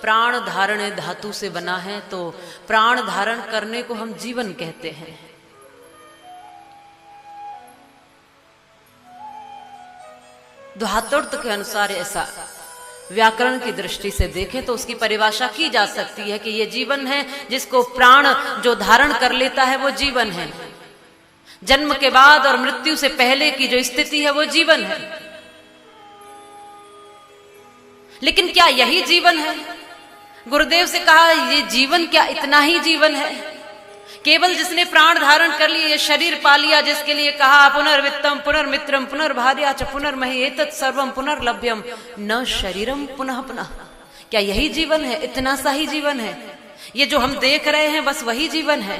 प्राण धारण धातु से बना है, तो प्राण धारण करने को हम जीवन कहते हैं। धातुर्थ के अनुसार ऐसा व्याकरण की दृष्टि से देखें तो उसकी परिभाषा की जा सकती है कि ये जीवन है, जिसको प्राण जो धारण कर लेता है वो जीवन है। जन्म के बाद और मृत्यु से पहले की जो स्थिति है वो जीवन है। लेकिन क्या यही जीवन है? गुरुदेव से कहा ये जीवन क्या इतना ही जीवन है? केवल जिसने प्राण धारण कर लिए, ये शरीर पा लिया, जिसके लिए कहा पुनर्वित्तम पुनर्मित्रम पुनर्भार्या च पुनर्महि एतत् सर्वम पुनर्लभ्यम न शरीरम पुनः पुनः, क्या यही जीवन है? इतना सा ही जीवन है? ये जो हम देख रहे हैं बस वही जीवन है?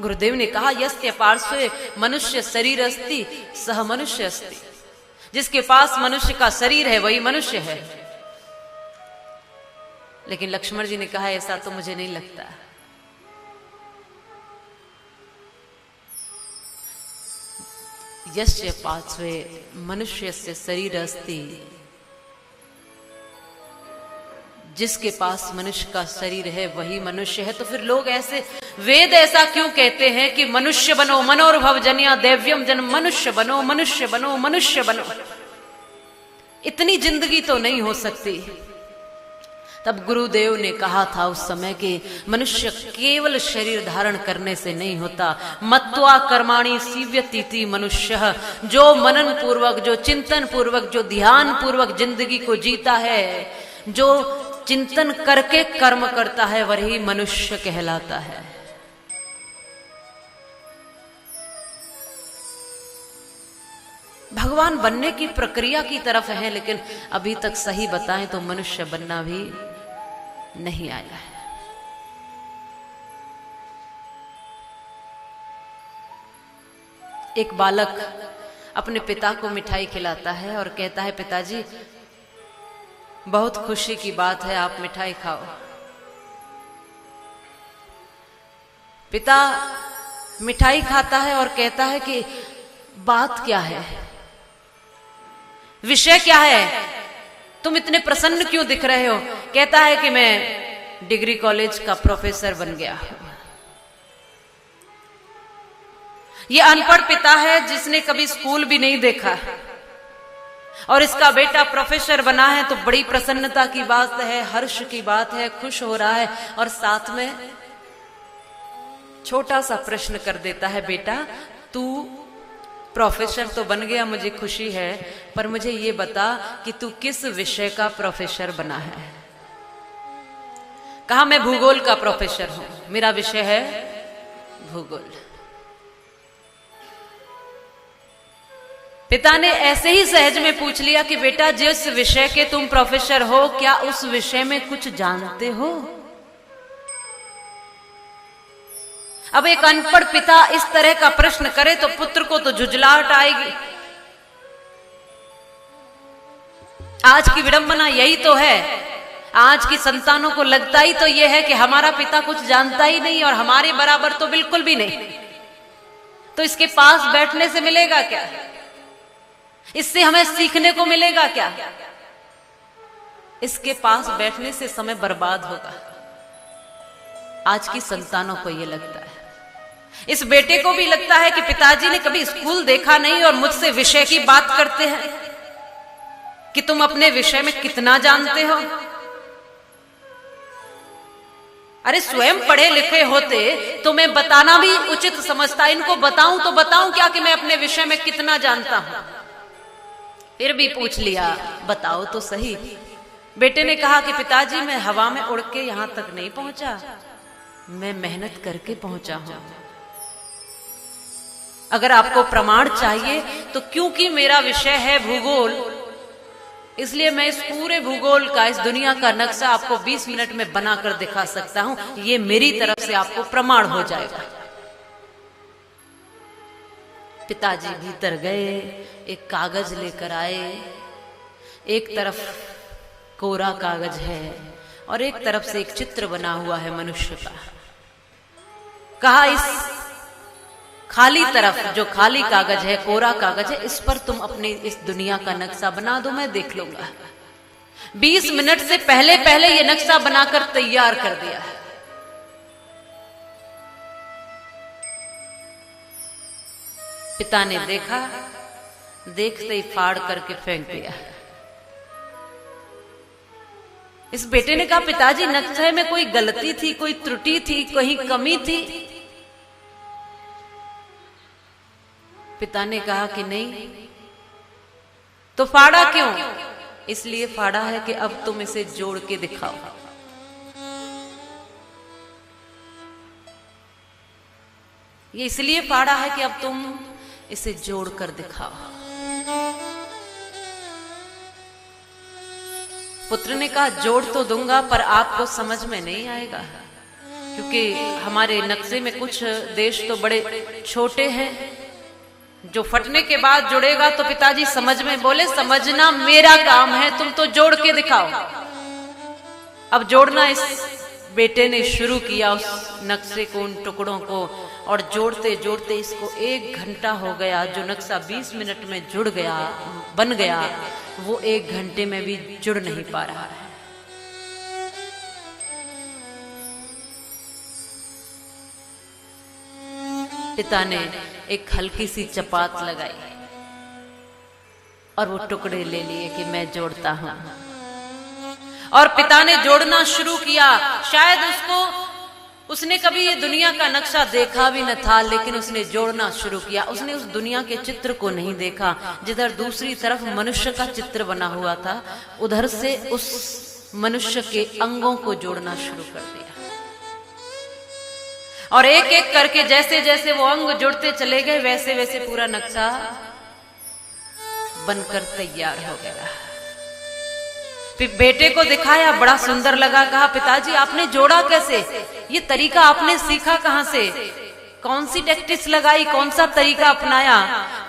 गुरुदेव ने कहा यस्य पार्श्वे मनुष्य शरीर अस्ति सह मनुष्य अस्ति, जिसके पास मनुष्य का शरीर है वही मनुष्य है। लेकिन लक्ष्मण जी ने कहा ऐसा तो मुझे नहीं लगता। यस्य पार्श्वे मनुष्य से शरीर अस्ति, जिसके पास मनुष्य का शरीर है वही मनुष्य है। तो फिर लोग ऐसे, वेद ऐसा क्यों कहते हैं कि मनुष्य बनो मनोर्भव जनिया दैव्यम जन्म, मनुष्य बनो मनुष्य बनो मनुष्य बनो। इतनी जिंदगी तो नहीं हो सकती। तब गुरुदेव ने कहा था उस समय कि मनुष्य केवल शरीर धारण करने से नहीं होता। मत्वा कर्माणि सीव्यतीति मनुष्य, जो मनन पूर्वक, जो चिंतन पूर्वक, जो ध्यान पूर्वक जिंदगी को जीता है, जो चिंतन करके कर्म करता है, वही मनुष्य कहलाता है। भगवान बनने की प्रक्रिया की तरफ है, लेकिन अभी तक सही बताएं तो मनुष्य बनना भी नहीं आया है। एक बालक अपने पिता को मिठाई खिलाता है और कहता है पिताजी बहुत खुशी की बात है, आप मिठाई खाओ। पिता मिठाई खाता है और कहता है कि बात क्या है, विषय क्या है, तुम इतने प्रसन्न क्यों दिख रहे हो? कहता है कि मैं डिग्री कॉलेज का प्रोफेसर बन गया। ये अनपढ़ पिता है जिसने कभी स्कूल भी नहीं देखा, और इसका बेटा प्रोफेसर बना है तो बड़ी प्रसन्नता की बात है, हर्ष की बात है, खुश हो रहा है। और साथ में छोटा सा प्रश्न कर देता है, बेटा तू प्रोफेसर तो बन गया, मुझे खुशी है, पर मुझे ये बता कि तू किस विषय का प्रोफेसर बना है? कहा मैं भूगोल का प्रोफेसर हूं, मेरा विषय है भूगोल। पिता ने ऐसे ही सहज में पूछ लिया कि बेटा जिस विषय के तुम प्रोफेसर हो, क्या उस विषय में कुछ जानते हो? अब एक अनपढ़ पिता इस तरह का प्रश्न करे तो पुत्र को तो झुंझलाहट आएगी। आज की विडंबना यही तो है। आज की संतानों को लगता ही तो यह है कि हमारा पिता कुछ जानता ही नहीं और हमारे बराबर तो बिल्कुल भी नहीं, तो इसके पास बैठने से मिलेगा क्या? इससे हमें सीखने को मिलेगा क्या? इसके पास बैठने से समय बर्बाद होगा। आज की संतानों को यह लगता है। इस बेटे को भी लगता है कि पिताजी ने कभी स्कूल देखा नहीं और मुझसे विषय की बात करते हैं कि तुम अपने विषय में कितना जानते हो। अरे स्वयं पढ़े लिखे होते तो मैं बताना भी उचित समझता। इनको बताऊं तो बताऊं क्या कि मैं अपने विषय में कितना जानता हूं? फिर भी पूछ लिया, बताओ तो सही। बेटे ने कहा कि पिताजी मैं हवा में उड़ के यहां तक नहीं पहुंचा, मैं मेहनत करके पहुंचा हूं। अगर आपको प्रमाण चाहिए तो क्योंकि मेरा विषय है भूगोल, इसलिए मैं इस पूरे भूगोल का, इस दुनिया का नक्शा आपको 20 मिनट में बनाकर दिखा सकता हूं। ये मेरी तरफ से आपको प्रमाण हो जाएगा। पिताजी भीतर गए, एक कागज लेकर आए। एक तरफ कोरा कागज है और एक तरफ से एक चित्र बना हुआ है मनुष्य का। कहा इस खाली तरफ जो खाली कागज है, कोरा कागज है, इस पर तुम अपनी इस दुनिया का नक्शा बना दो, मैं देख लूंगा। 20 मिनट से पहले पहले ये नक्शा बनाकर तैयार कर दिया है। पिता ने देखा, देखते ही फाड़ करके फेंक दिया। इस बेटे ने कहा, पिताजी नक्शे में कोई गलती थी, कोई त्रुटि थी, कोई कमी थी? पिता ने कहा कि नहीं। तो फाड़ा क्यों? इसलिए फाड़ा है कि अब तुम इसे जोड़ के दिखाओ। ये इसलिए फाड़ा है कि अब तुम इसे जोड़कर दिखाओ। पुत्र ने कहा, जोड़ तो दूंगा पर आपको समझ में नहीं आएगा, क्योंकि हमारे नक्शे में कुछ देश तो बड़े छोटे हैं, जो फटने के बाद जुड़ेगा तो पिताजी समझ में। बोले, समझना मेरा काम है, तुम तो जोड़ के दिखाओ। अब जोड़ना इस बेटे ने शुरू किया उस नक्शे को, उन टुकड़ों को, और जोड़ते जोड़ते इसको 1 घंटा हो गया। जो नक्शा 20 मिनट में जुड़ गया, बन गया, वो 1 घंटे में भी जुड़ नहीं पा रहा है। पिता ने एक हल्की सी चपात लगाई और वो टुकड़े ले लिए कि मैं जोड़ता हूं। और पिता ने जोड़ना शुरू किया। शायद उसने कभी ये दुनिया का नक्शा देखा भी न था, लेकिन उसने जोड़ना शुरू किया। उसने उस दुनिया के चित्र को नहीं देखा। जिधर दूसरी तरफ मनुष्य का चित्र बना हुआ था, उधर से उस मनुष्य के अंगों को जोड़ना शुरू कर दिया। और एक एक करके जैसे जैसे वो अंग जुड़ते चले गए, वैसे वैसे पूरा नक्शा बनकर तैयार हो गया। फिर बेटे को दिखाया, बड़ा सुंदर लगा। कहा, पिताजी आपने जोड़ा कैसे? ये तरीका आपने सीखा कहां से? कौन सी टैक्टिक्स लगाई, कौन सा तरीका अपनाया?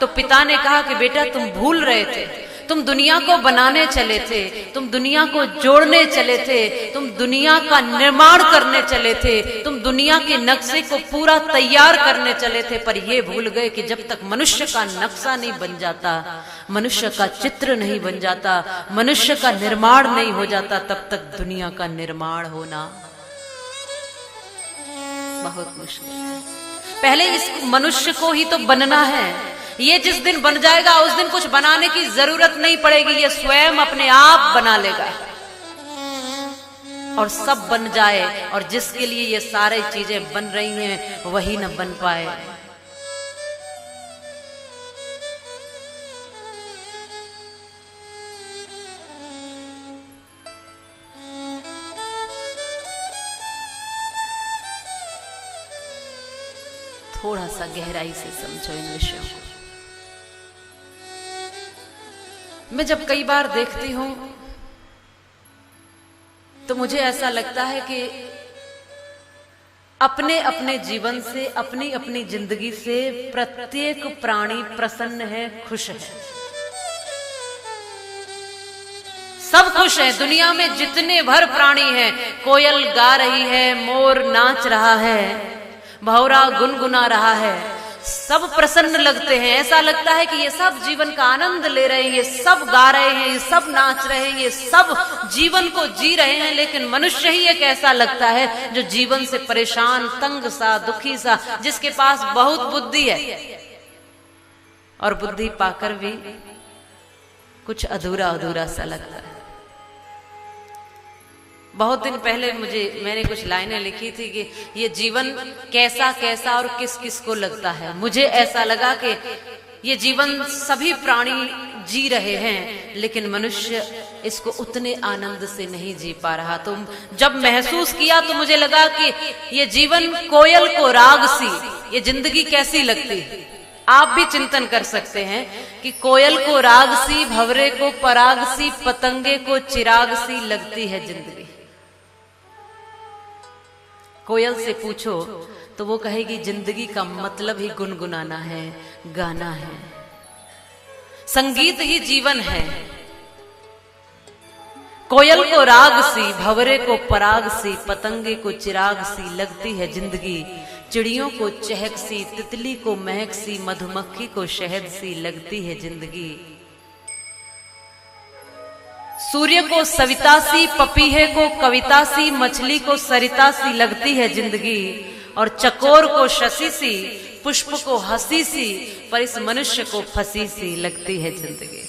तो पिता ने कहा कि बेटा, तुम भूल रहे थे। तुम दुनिया को बनाने चले थे, तुम दुनिया को जोड़ने चले थे, तुम दुनिया का निर्माण करने चले थे, तुम दुनिया के नक्शे को पूरा तैयार करने चले थे, पर ये भूल गए कि जब तक मनुष्य का नक्शा नहीं बन जाता, मनुष्य का चित्र नहीं बन जाता, मनुष्य का निर्माण नहीं हो जाता, तब तक दुनिया का निर्माण होना बहुत मुश्किल है। पहले इस मनुष्य को ही तो बनना है। ये जिस दिन बन जाएगा, उस दिन कुछ बनाने की जरूरत नहीं पड़ेगी, ये स्वयं अपने आप बना लेगा और सब बन जाए। और जिसके लिए ये सारी चीजें बन रही हैं, वही न बन पाए। थोड़ा सा गहराई से समझो इन विषयों को। मैं जब कई बार देखती हूं तो मुझे ऐसा लगता है कि अपने अपने जीवन से, अपनी अपनी जिंदगी से प्रत्येक प्राणी प्रसन्न है, खुश है। सब खुश है। दुनिया में जितने भर प्राणी हैं, कोयल गा रही है, मोर नाच रहा है, भौरा गुनगुना रहा है, सब प्रसन्न लगते हैं। ऐसा लगता है कि ये सब जीवन का आनंद ले रहे हैं, ये सब गा रहे हैं, ये सब नाच रहे हैं, ये सब जीवन को जी रहे हैं। लेकिन मनुष्य ही एक ऐसा लगता है जो जीवन से परेशान, तंग सा, दुखी सा, जिसके पास बहुत बुद्धि है और बुद्धि पाकर भी कुछ अधूरा अधूरा सा लगता है। बहुत दिन पहले मैंने कुछ लाइनें लिखी थी कि ये जीवन कैसा कैसा और किस किस को लगता है। मुझे ऐसा लगा कि ये जीवन सभी प्राणी जी रहे हैं, लेकिन मनुष्य इसको उतने आनंद से नहीं जी पा रहा। तो जब महसूस किया तो मुझे लगा कि ये जीवन कोयल को राग सी, ये जिंदगी कैसी लगती। आप भी चिंतन कर सकते हैं कि कोयल को राग सी, भंवरे को पराग सी, पतंगे को चिराग सी लगती है जिंदगी। कोयल से पूछो तो वो कहेगी जिंदगी का मतलब ही गुनगुनाना है, गाना है, संगीत ही जीवन है। कोयल को राग सी, भंवरे को पराग सी, पतंगे को चिराग सी लगती है जिंदगी, चिड़ियों को चहक सी, तितली को महक सी, मधुमक्खी को शहद सी लगती है जिंदगी। सूर्य को सविता सी, पपीहे को कविता सी, मछली को सरिता सी लगती है जिंदगी, और चकोर को शशि सी, पुष्प को हंसी सी, पर इस मनुष्य को फंसी सी लगती है जिंदगी।